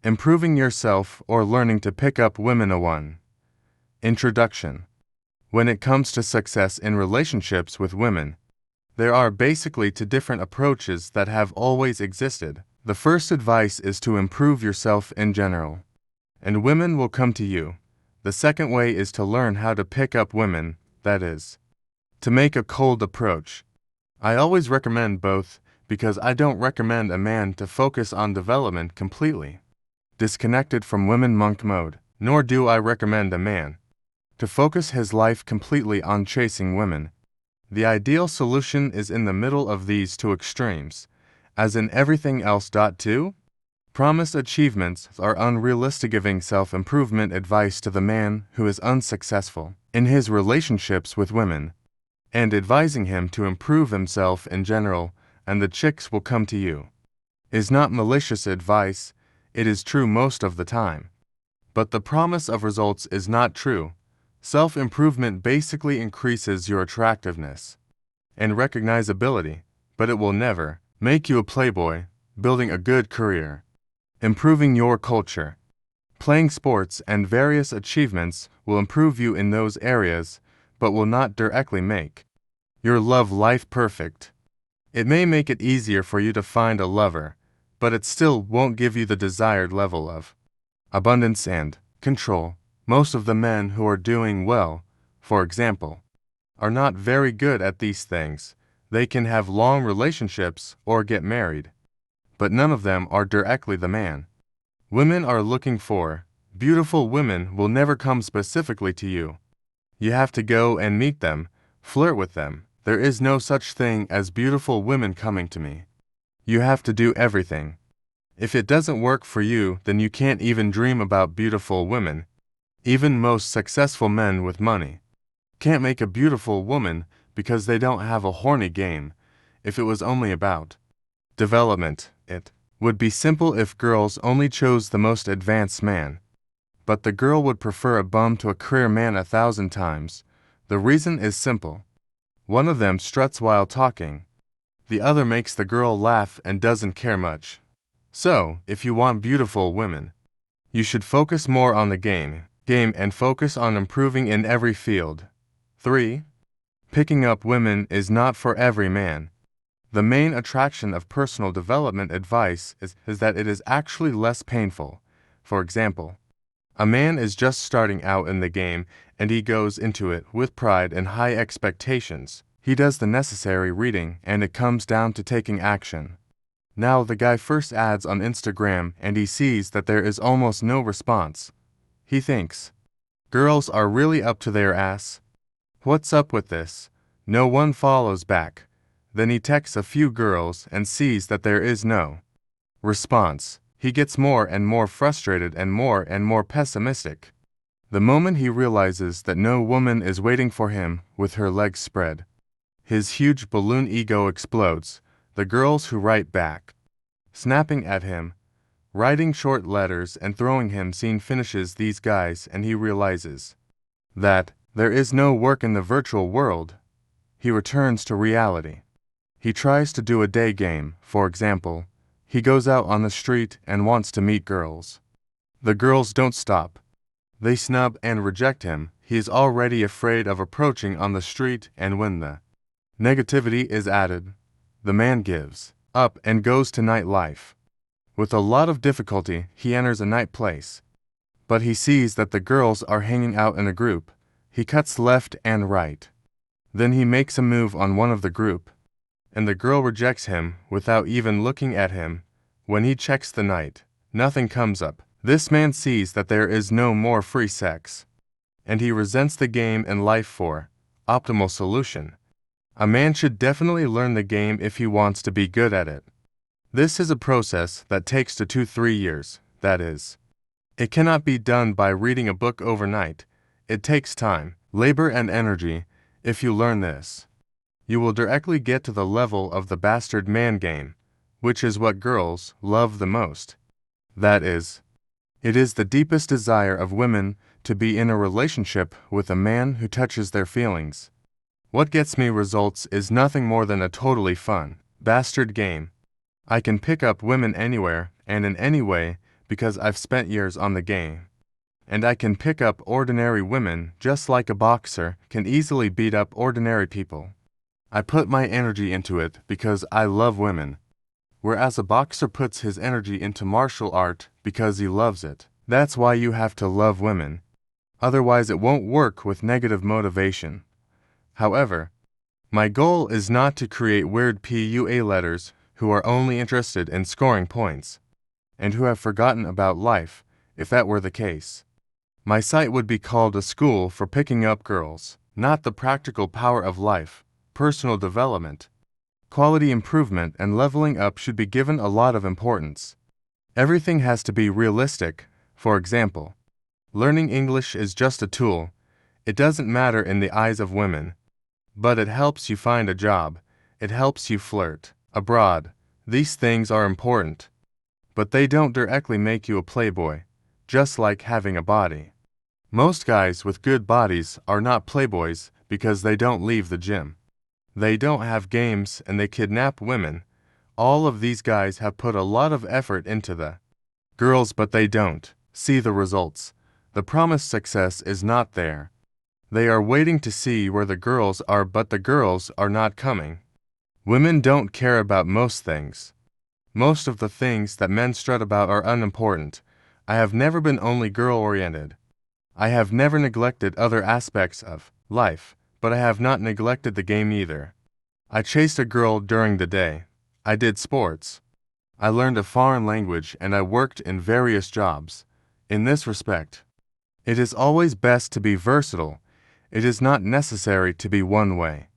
Improving yourself or learning to pick up women. 1. Introduction. When it comes to success in relationships with women, there are basically two different approaches that have always existed. The first advice is to improve yourself in general, and women will come to you. The second way is to learn how to pick up women, that is, to make a cold approach. I always recommend both because I don't recommend a man to focus on development completely, disconnected from women monk mode, nor do I recommend a man to focus his life completely on chasing women. The ideal solution is in the middle of these two extremes, as in everything else. 2. Promised achievements are unrealistic. Giving self-improvement advice to the man who is unsuccessful in his relationships with women, and advising him to improve himself in general, and the chicks will come to you, is not malicious advice. It is true most of the time, but the promise of results is not true. Self-improvement basically increases your attractiveness and recognizability, but it will never make you a playboy. Building a good career, improving your culture, playing sports, and various achievements will improve you in those areas, but will not directly make your love life perfect. It may make it easier for you to find a lover, but it still won't give you the desired level of abundance and control. Most of the men who are doing well, for example, are not very good at these things. They can have long relationships or get married, but none of them are directly the man women are looking for. Beautiful women will never come specifically to you. You have to go and meet them, flirt with them. There is no such thing as beautiful women coming to me. You have to do everything. If it doesn't work for you, then you can't even dream about beautiful women. Even most successful men with money can't make a beautiful woman because they don't have a horny game. If it was only about development, it would be simple if girls only chose the most advanced man. But the girl would prefer a bum to a career man 1,000 times. The reason is simple. One of them struts while talking. The other makes the girl laugh and doesn't care much. So, if you want beautiful women, you should focus more on the game and focus on improving in every field. 3. Picking up women is not for every man. The main attraction of personal development advice is that it is actually less painful. For example, a man is just starting out in the game and he goes into it with pride and high expectations. He does the necessary reading and it comes down to taking action. Now the guy first adds on Instagram and he sees that there is almost no response. He thinks, girls are really up to their ass. What's up with this? No one follows back. Then he texts a few girls and sees that there is no response. He gets more and more frustrated and more pessimistic. The moment he realizes that no woman is waiting for him with her legs spread, his huge balloon ego explodes. The girls who write back, snapping at him, writing short letters and throwing him scene finishes these guys, and he realizes that there is no work in the virtual world. He returns to reality. He tries to do a day game. For example, he goes out on the street and wants to meet girls. The girls don't stop. They snub and reject him. He is already afraid of approaching on the street, and when the negativity is added, the man gives up and goes to nightlife. With a lot of difficulty, he enters a night place, but he sees that the girls are hanging out in a group. He cuts left and right. Then he makes a move on one of the group, and the girl rejects him without even looking at him. When he checks the night, nothing comes up. This man sees that there is no more free sex, and he resents the game and life. For optimal solution, a man should definitely learn the game if he wants to be good at it. This is a process that takes 2 to 3 years. That is, it cannot be done by reading a book overnight. It takes time, labor, and energy. If you learn this, you will directly get to the level of the bastard man game, which is what girls love the most. That is, it is the deepest desire of women to be in a relationship with a man who touches their feelings. What gets me results is nothing more than a totally fun, bastard game. I can pick up women anywhere and in any way because I've spent years on the game. And I can pick up ordinary women just like a boxer can easily beat up ordinary people. I put my energy into it because I love women, whereas a boxer puts his energy into martial art because he loves it. That's why you have to love women. Otherwise, it won't work with negative motivation. However, my goal is not to create weird PUA letters who are only interested in scoring points, and who have forgotten about life, if that were the case. My site would be called a school for picking up girls, not the practical power of life, personal development. Quality improvement and leveling up should be given a lot of importance. Everything has to be realistic. For example, learning English is just a tool. It doesn't matter in the eyes of women. But it helps you find a job. It helps you flirt abroad. These things are important. But they don't directly make you a playboy, just like having a body. Most guys with good bodies are not playboys because they don't leave the gym. They don't have games and they kidnap women. All of these guys have put a lot of effort into the girls, but they don't see the results. The promised success is not there. They are waiting to see where the girls are, but the girls are not coming. Women don't care about most things. Most of the things that men strut about are unimportant. I have never been only girl-oriented. I have never neglected other aspects of life, but I have not neglected the game either. I chased a girl during the day. I did sports. I learned a foreign language and I worked in various jobs. In this respect, it is always best to be versatile. It is not necessary to be one way.